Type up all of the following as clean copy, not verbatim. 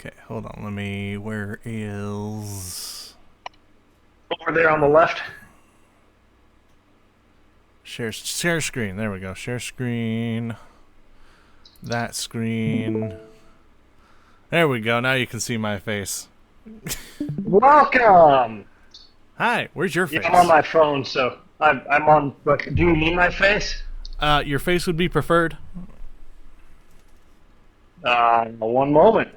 Okay, hold on. Where is Over there on the left. share screen? There we go. Share screen. That screen. There we go. Now you can see my face. Welcome. Hi. Where's your Yeah, I'm on face? my phone, so I'm on. But do you need my face? Your face would be preferred. One moment.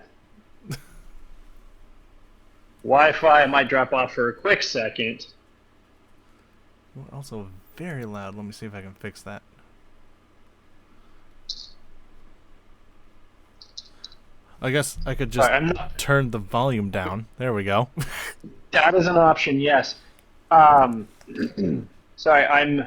Wi-Fi might drop off for a quick second. Also very loud. Let me see if I can fix that. I guess I could All just right, I'm not, turn the volume down. There we go. that is an option. Yes. Um, sorry, I'm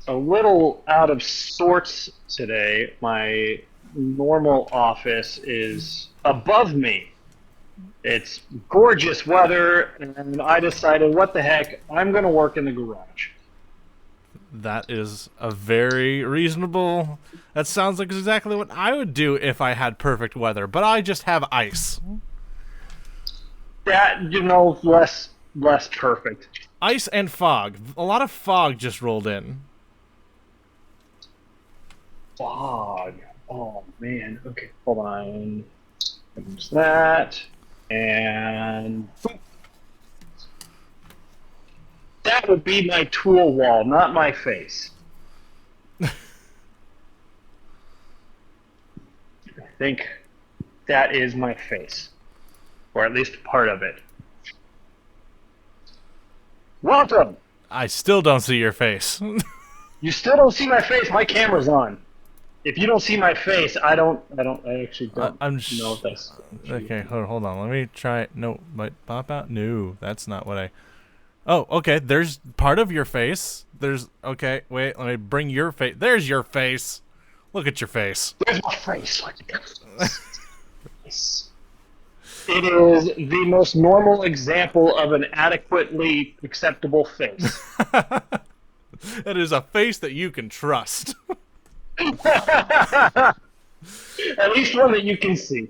a little out of sorts today. My normal office is above me. It's gorgeous weather, and I decided, what the heck, I'm going to work in the garage. That is a very reasonable. That sounds like exactly what I would do if I had perfect weather, but I just have ice. That, less perfect. Ice and fog. A lot of fog just rolled in. Fog. Oh, man. Okay, hold on. There's that. And that would be my tool wall, not my face. I think that is my face, or at least part of it. Welcome. I still don't see your face. You still don't see my face. My camera's on. If you don't see my face, I actually don't I'm know if that's. okay. Hold on. Let me try. No, might pop out. No, that's not what I. Oh, okay. There's part of your face. There's okay. Wait, let me bring your face. There's your face. Look at your face. There's my face. It is the most normal example of an adequately acceptable face. That is a face that you can trust. At least one that you can see.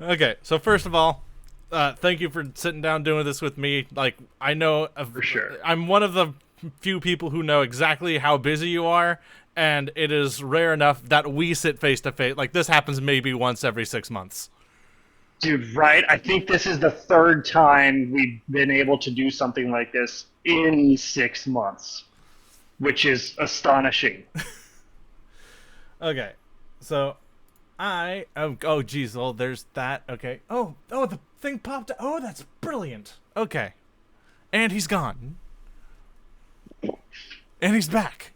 Okay, so first of all, thank you for sitting down doing this with me. Like, I know For sure. I'm one of the few people who know exactly how busy you are, and it is rare enough that we sit face to face. Like, this happens maybe once every 6 months. Dude, right? I think this is the third time we've been able to do something like this in 6 months, which is astonishing. Okay, so oh geez, well there's that. Okay. Oh, the thing popped. Oh, that's brilliant. Okay, and he's gone, and he's back.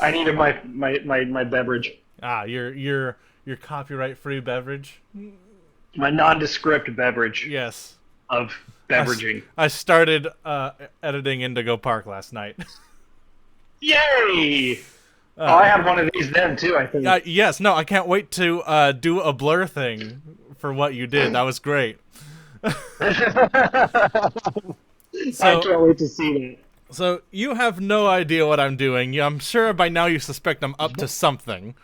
I needed my beverage, Your copyright free beverage. my nondescript beverage Yes. of I, beveraging. I started editing Indigo Park last night. Yay! Oh, I had one of these then too, I think. Yes, no, I can't wait to do a blur thing for what you did. That was great. I So, can't wait to see that. so you have no idea what I'm doing. I'm sure by now you suspect I'm up to something.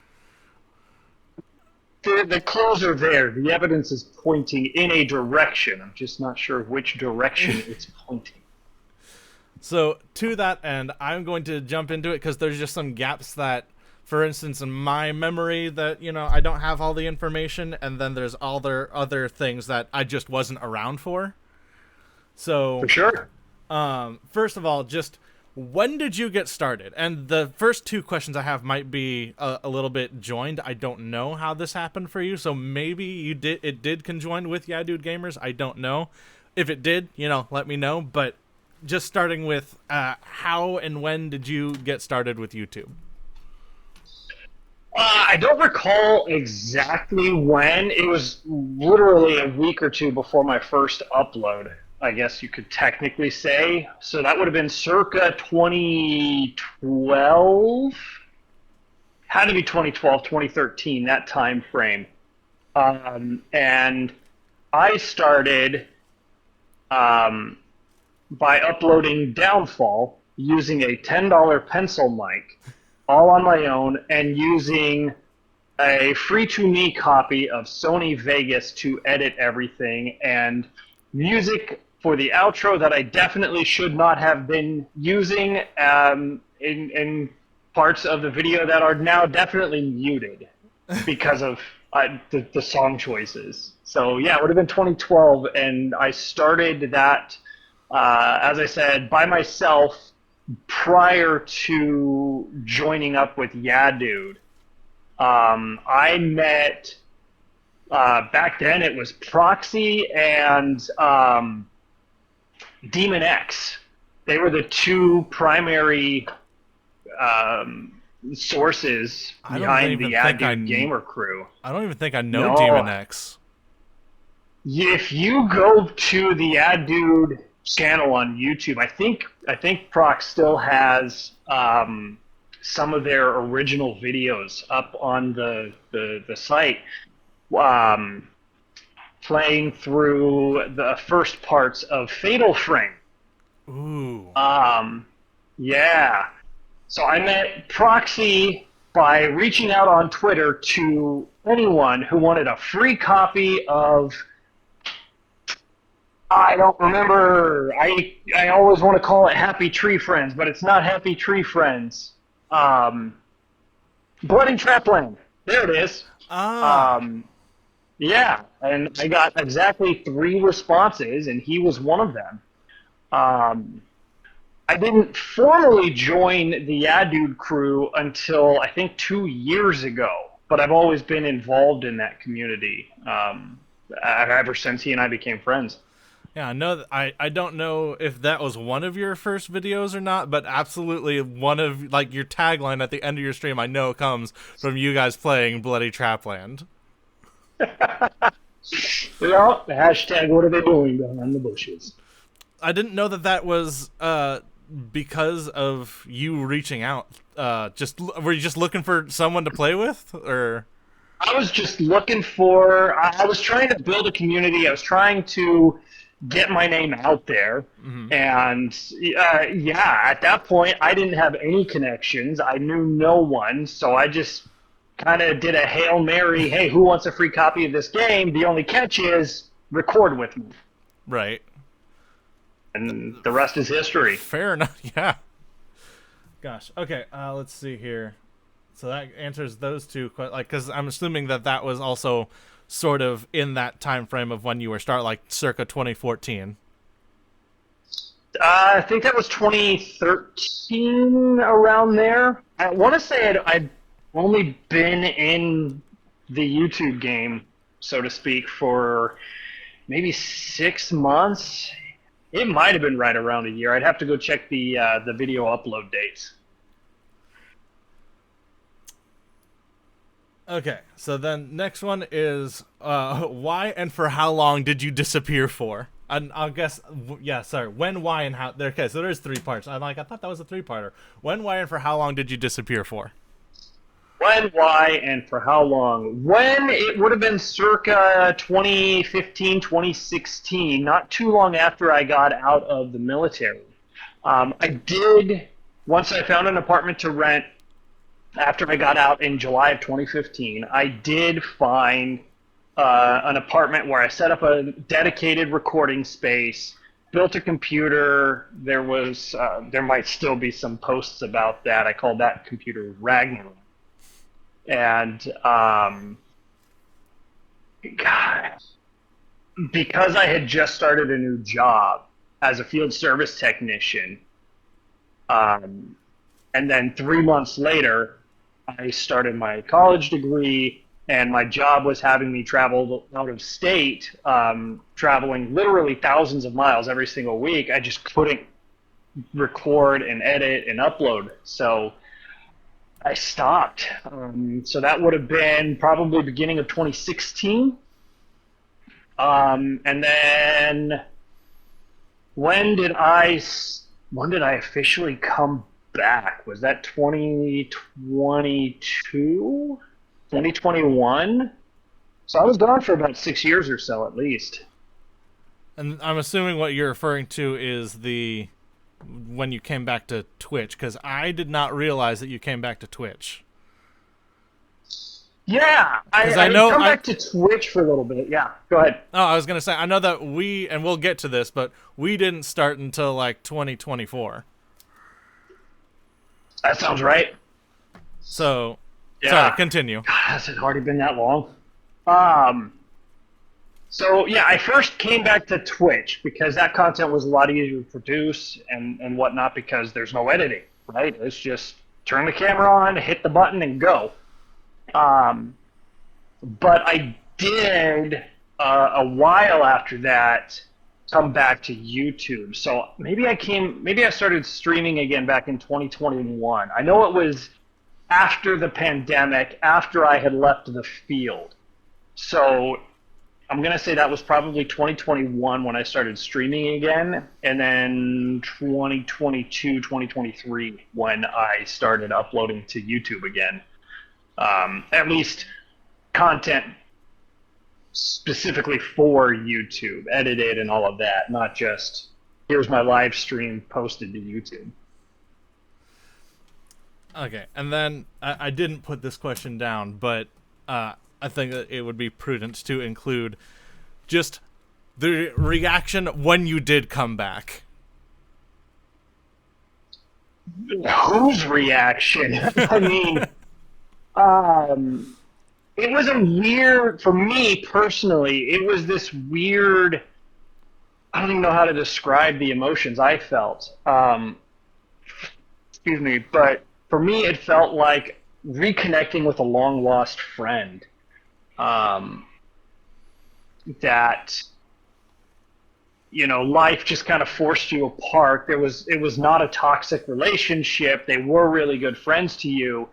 The clues are there. The evidence is pointing in a direction. I'm just not sure which direction it's pointing. So to that end, I'm going to jump into it because there's just some gaps that, for instance, in my memory that I don't have all the information, and then there's all their other things that I just wasn't around for. For So, sure. first of all, just when did you get started? And the first two questions I have might be a little bit joined. I don't know how this happened for you, so maybe it did conjoin with Yeah Dude Gamers. I don't know. If it did, let me know. But just starting with how and when did you get started with YouTube? I don't recall exactly when. It was literally a week or two before my first upload, I guess you could technically say. So that would have been circa 2012. Had to be 2012, 2013, that time frame. And I started um, by uploading Downfall using a $10 pencil mic all on my own and using a free to me copy of Sony Vegas to edit everything, and music for the outro that I definitely should not have been using in parts of the video that are now definitely muted because of the song choices. So yeah, it would have been 2012, and I started that, as I said, by myself prior to joining up with Yeah Dude. I met back then it was Proxy and Demon X. They were the two primary sources I don't behind even the Ad think Dude gamer crew. I don't even think I know Demon No, X. if you go to the Ad Dude channel on YouTube, I think Prox still has some of their original videos up on the site, um, playing through the first parts of Fatal Frame. Ooh. Um, yeah. So I met Proxy by reaching out on Twitter to anyone who wanted a free copy of. I don't remember. I always want to call it Happy Tree Friends, but it's not Happy Tree Friends. Um, Bloody Trapland. There it is. Ah. Um, yeah, and I got exactly 3 responses, and he was one of them. Um, I didn't formally join the Yeah Dude crew until I think 2 years ago, but I've always been involved in that community ever since he and I became friends. Yeah, I know. I don't know if that was one of your first videos or not, but absolutely one of like your tagline at the end of your stream. I know comes from you guys playing Bloody Trapland. Well, the hashtag what are they doing behind the bushes? I didn't know that that was because of you reaching out. Just were you just looking for someone to play with, or? I was just looking for. I was trying to build a community. I was trying to get my name out there, Mhm. and yeah, at that point, I didn't have any connections. I knew no one, so I just kind of did a hail mary. Hey, who wants a free copy of this game? The only catch is record with me, Right. and the rest is history. Fair enough. Yeah. Gosh. Okay. Let's see here. So that answers those two. Like, because I'm assuming that that was also sort of in that time frame of when you were like circa 2014. I think that was 2013, around there. I want to say I'd only been in the YouTube game, so to speak, for maybe 6 months. It might have been right around a year. I'd have to go check the video upload dates. Okay. So then next one is why and for how long did you disappear for? And I'll guess, yeah, sorry. When, why, and how. Okay, so there's 3 parts. I thought that was a 3-parter. When, why, and for how long did you disappear for? When, why, and for how long? When, it would have been circa 2015, 2016, not too long after I got out of the military. I did, once I found an apartment to rent after I got out in July of 2015, I did find an apartment where I set up a dedicated recording space, built a computer. There might still be some posts about that. I called that computer Ragnarok. And God, because I had just started a new job as a field service technician, um, and then 3 months later, I started my college degree, and my job was having me travel out of state, traveling literally thousands of miles every single week. I just couldn't record and edit and upload. So I stopped. So that would have been probably beginning of 2016. And then when did I when did I officially come back? Was that 2022? 2021? So I was gone for about 6 years or so at least. And I'm assuming what you're referring to is the when you came back to Twitch, because I did not realize that you came back to Twitch. Yeah, Because I I know come I. back to Twitch for a little bit. Yeah, go ahead. Oh, I was gonna say I know that we, and we'll get to this, but we didn't start until like 2024. That sounds right. So, sorry, Yeah. continue. God, has it already been that long? Um, so yeah, I first came back to Twitch because that content was a lot easier to produce and whatnot because there's no editing, right? It's just turn the camera on, hit the button, and go. Um, but I did a while after that come back to YouTube. So maybe I started streaming again back in 2021. I know it was after the pandemic, after I had left the field. So I'm going to say that was probably 2021 when I started streaming again, and then 2022, 2023 when I started uploading to YouTube again. At least content specifically for YouTube, edited and all of that, not just here's my live stream posted to YouTube. Okay, and then I didn't put this question down, but I think that it would be prudent to include just the reaction when you did come back. Whose reaction? I mean, um, it was a weird, for me personally, it was this weird, I don't even know how to describe the emotions I felt. Excuse me, but for me, it felt like reconnecting with a long lost friend. Um, that life just kind of forced you apart. It was not a toxic relationship. They were really good friends to you,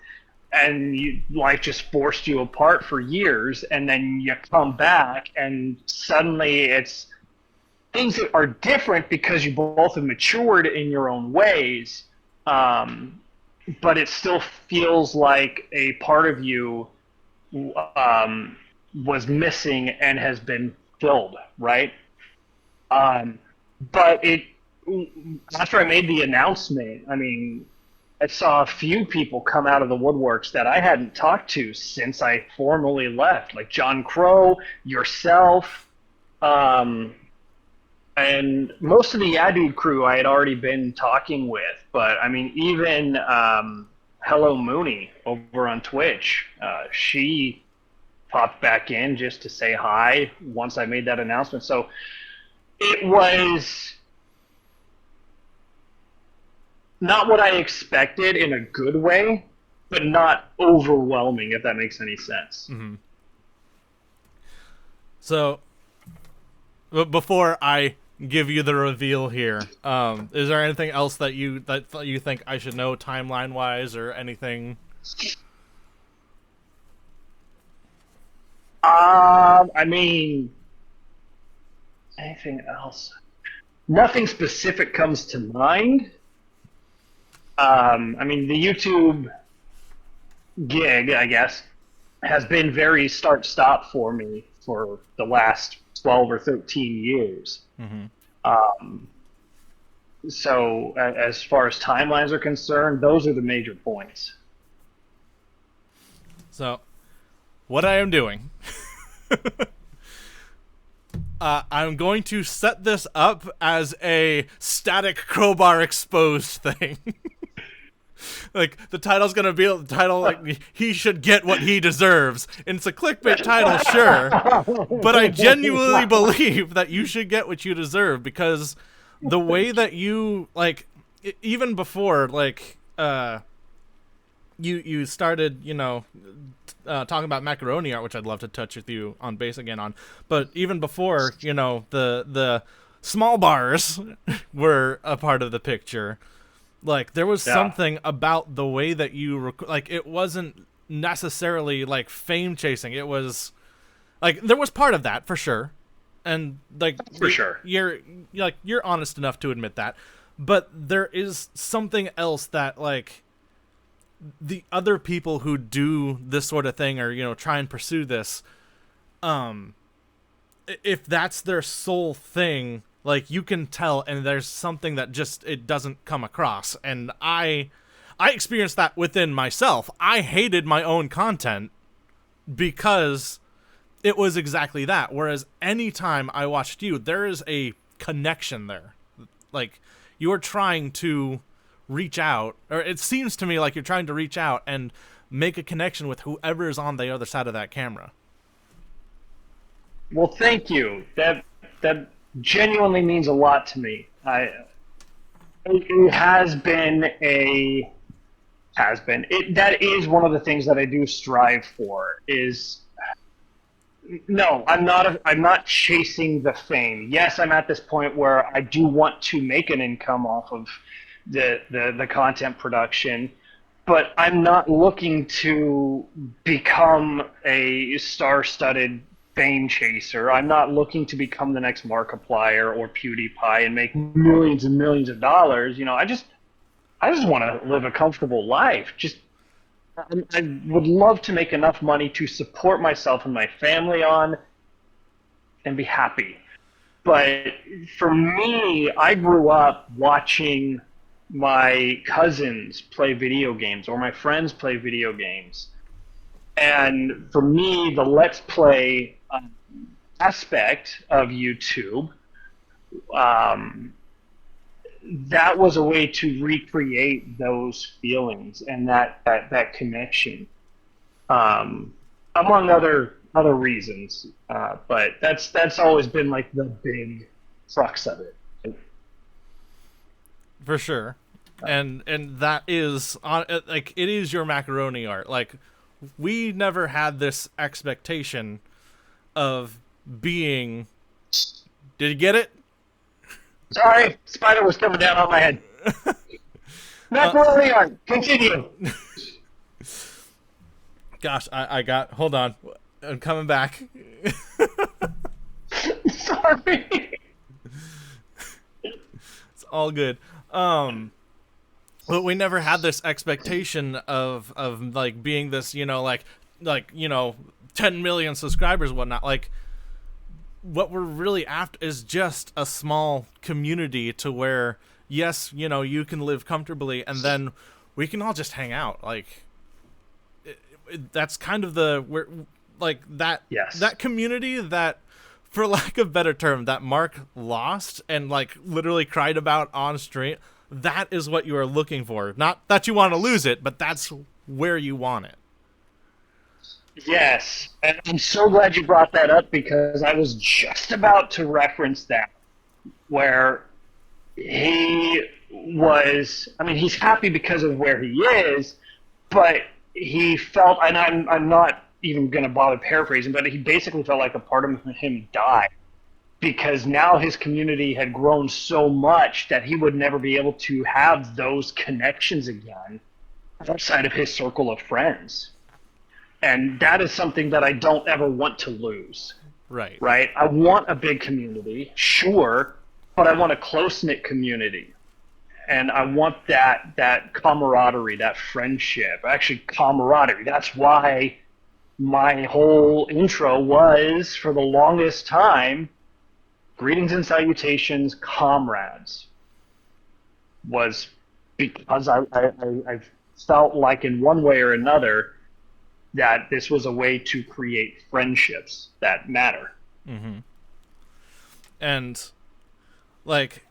and life just forced you apart for years, and then you come back, and suddenly it's things that are different because you both have matured in your own ways. Um, but it still feels like a part of you um, was missing and has been filled, right? Um, but it after I made the announcement, I mean, I saw a few people come out of the woodworks that I hadn't talked to since I formally left, like John Crow, yourself, um, and most of the Yeah Dude crew I had already been talking with. But I mean, even Hello Mooney over on Twitch, she popped back in just to say hi once I made that announcement. So it was not what I expected in a good way, but not overwhelming, if that makes any sense. Mm-hmm. So, before I give you the reveal here, is there anything else that you think I should know timeline wise or anything? I mean, anything else? Nothing specific comes to mind. I mean, the YouTube gig, I guess, has been very start-stop for me for the last 12 or 13 years. Mm-hmm. Um, so, as far as timelines are concerned, those are the major points. So, what I am doing, I'm going to set this up as a static crowbar exposed thing. Like, the title's gonna be the title, like, he should get what he deserves. And it's a clickbait title, sure, but I genuinely believe that you should get what you deserve, because the way that you, like, even before, like, you started, talking about macaroni art, which I'd love to touch with you on base again on, but even before, the small bars were a part of the picture. Like, there was something about the way that you like, it wasn't necessarily like fame chasing. It was like, there was part of that for sure, and like, For sure. You're honest enough to admit that, but there is something else that, like, the other people who do this sort of thing, or try and pursue this, if that's their sole thing, like, you can tell, and there's something that just, it doesn't come across. And I experienced that within myself. I hated my own content because it was exactly that. Whereas anytime I watched you, there is a connection there. Like, you're trying to reach out, or it seems to me like you're trying to reach out and make a connection with whoever is on the other side of that camera. Well, thank you. That genuinely means a lot to me. It has been a has been it. That is one of the things that I do strive for. Is no, I'm not chasing the fame. Yes, I'm at this point where I do want to make an income off of the content production, but I'm not looking to become a star-studded fame chaser. I'm not looking to become the next Markiplier or PewDiePie and make millions and millions of dollars. I just want to live a comfortable life. I would love to make enough money to support myself and my family on and be happy. But for me, I grew up watching my cousins play video games or my friends play video games. And for me, the Let's Play aspect of YouTube, that was a way to recreate those feelings and that connection, among other reasons. But that's always been like the big crux of it. For sure. And that is on, like, it is your macaroni art. Like, we never had this expectation of being. Did you get it? Sorry, spider was coming down on my head. Macaroni art. Continue. Gosh, I got. Hold on, I'm coming back. Sorry. It's all good. But we never had this expectation of like being this, like 10 million subscribers and whatnot. Like, what we're really after is just a small community to where, yes, you can live comfortably, and then we can all just hang out. Like, that's kind of that Yes. that community that, for lack of a better term, that Mark lost and like literally cried about on stream. That is what you are looking for. Not that you want to lose it, but that's where you want it. Yes, and I'm so glad you brought that up because I was just about to reference that, where he was. I mean, he's happy because of where he is, but he felt, and I'm not even going to bother paraphrasing, but he basically felt like a part of him died because now his community had grown so much that he would never be able to have those connections again outside of his circle of friends. And that is something that I don't ever want to lose. Right. Right? I want a big community, sure, but I want a close-knit community. And I want that camaraderie, that friendship. Actually, camaraderie. That's why my whole intro was, for the longest time, greetings and salutations, comrades. Was because I felt like in one way or another that this was a way to create friendships that matter. Mm-hmm. And, like,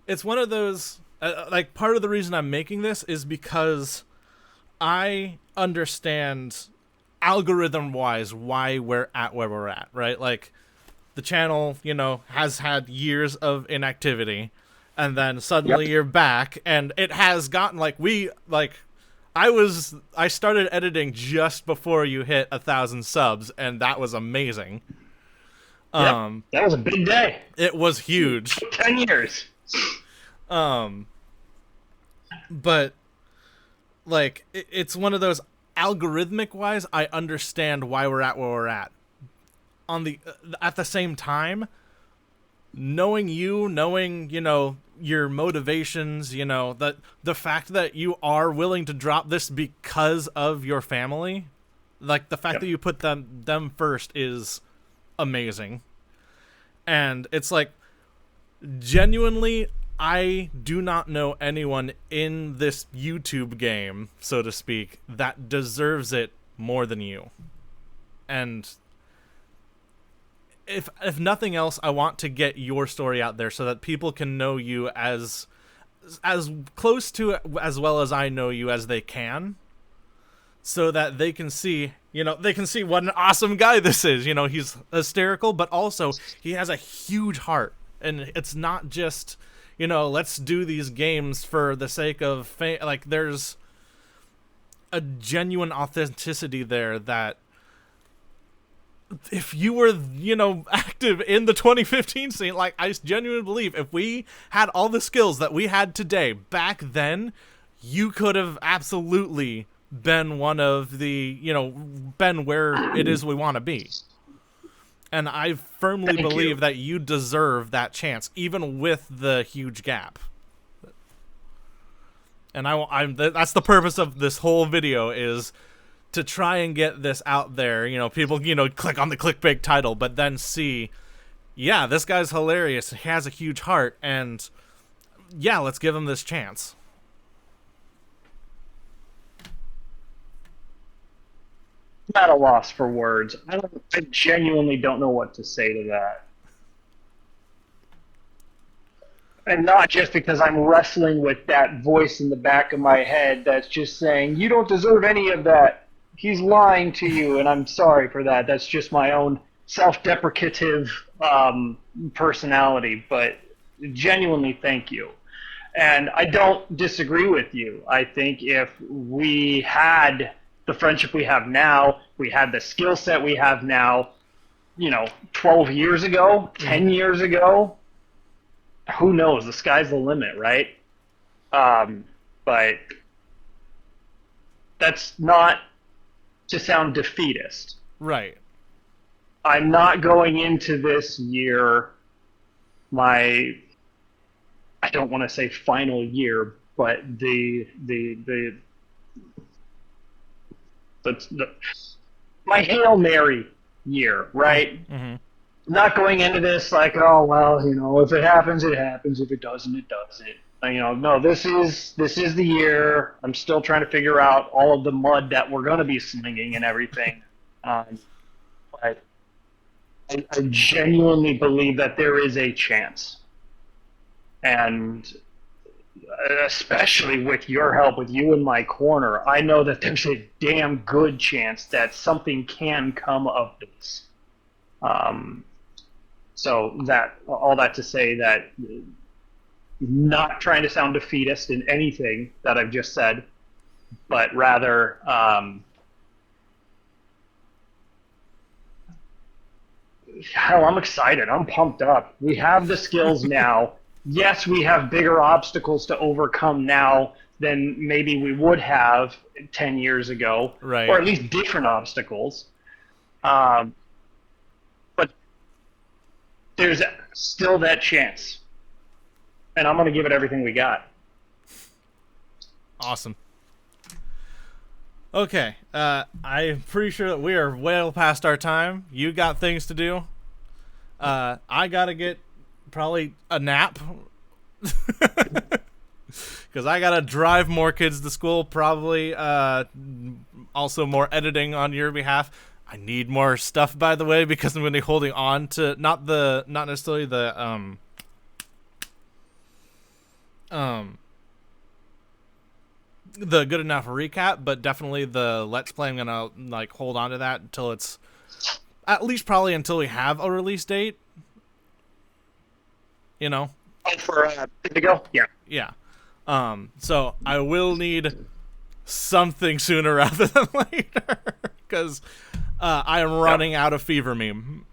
it's one of those, like, part of the reason I'm making this is because I understand algorithm-wise why we're at where we're at, right? Like, the channel, has had years of inactivity, and then suddenly you're back, and it has gotten, I started editing just before you hit 1,000 subs, and that was amazing. That was a big day. It was huge. 10 years. But like it's one of those, algorithmic wise, I understand why we're at where we're at. At the same time, knowing your motivations, that the fact that you are willing to drop this because of your family, like the fact that you put them first is amazing. And it's like, genuinely, I do not know anyone in this YouTube game, so to speak, that deserves it more than you. And if nothing else, I want to get your story out there so that people can know you as close to as well as I know you as they can, so that they can see, what an awesome guy this is. He's hysterical, but also he has a huge heart, and it's not just, let's do these games for the sake of fame. Like, there's a genuine authenticity there that if you were, active in the 2015 scene, like, I genuinely believe if we had all the skills that we had today back then, you could have absolutely been one of the, been where it is we want to be. And I firmly believe that you deserve that chance, even with the huge gap. And that's the purpose of this whole video, is to try and get this out there. People, click on the clickbait title, but then see, yeah, this guy's hilarious. He has a huge heart, and yeah, let's give him this chance. I'm at a loss for words. I genuinely don't know what to say to that. And not just because I'm wrestling with that voice in the back of my head that's just saying, you don't deserve any of that. He's lying to you, and I'm sorry for that. That's just my own self-deprecative personality. But genuinely, thank you. And I don't disagree with you. I think if we had the friendship we have now, we had the skill set we have now, 12 years ago, 10 years ago, who knows? The sky's the limit, right? But that's not to sound defeatist. Right. I'm not going into this year I don't want to say final year, but my Hail Mary year, right? Mm-hmm. Not going into this like, oh, well, if it happens, it happens. If it doesn't, it doesn't. No, this is the year. I'm still trying to figure out all of the mud that we're going to be slinging and everything. But I genuinely believe that there is a chance. And especially with your help, with you in my corner, I know that there's a damn good chance that something can come of this. So all that to say that, not trying to sound defeatist in anything that I've just said, but rather hell, I'm excited. I'm pumped up. We have the skills now. Yes, we have bigger obstacles to overcome now than maybe we would have 10 years ago, right? Or at least different obstacles. But there's still that chance. And I'm going to give it everything we got. Awesome. Okay, I'm pretty sure that we are well past our time. You got things to do. I gotta get probably a nap. Because I gotta drive more kids to school, probably also more editing on your behalf. I need more stuff, by the way, because I'm going to be holding on to not necessarily the good enough recap, but definitely the Let's Play. I'm gonna hold on to that until it's at least probably until we have a release date. Oh, for Indigo? Yeah. Yeah. So I will need something sooner rather than later, because I am running out of fever meme.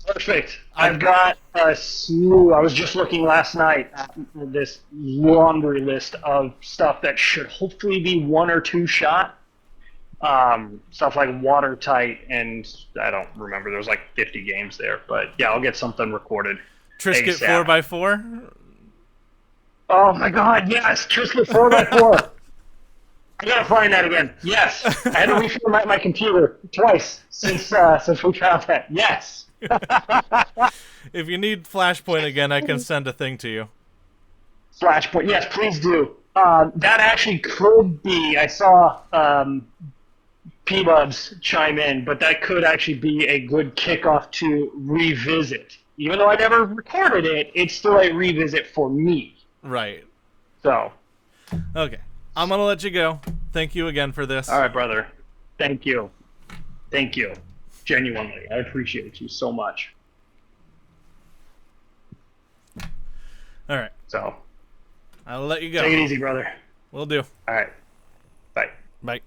Perfect. I've got a slew. I was just looking last night at this laundry list of stuff that should hopefully be 1 or 2 shot. Stuff like Watertight, and I don't remember. There's 50 games there, but yeah, I'll get something recorded. Trisket 4x4? Oh my god, yes! Trisket 4x4! I gotta find that again. Yes! I had to refill my computer twice since we found that. Yes! If you need Flashpoint again, I can send a thing to you. Flashpoint, yes, please do. That actually could be. I saw P-Bubs chime in, but that could actually be a good kickoff to revisit. Even though I never recorded it, it's still a revisit for me. Right. So, Okay. I'm going to let you go. Thank you again for this. all right, brother. Thank you. Thank you. Genuinely. I appreciate you so much. All right. So, I'll let you go. take it easy, brother. Will do. All right. Bye. Bye.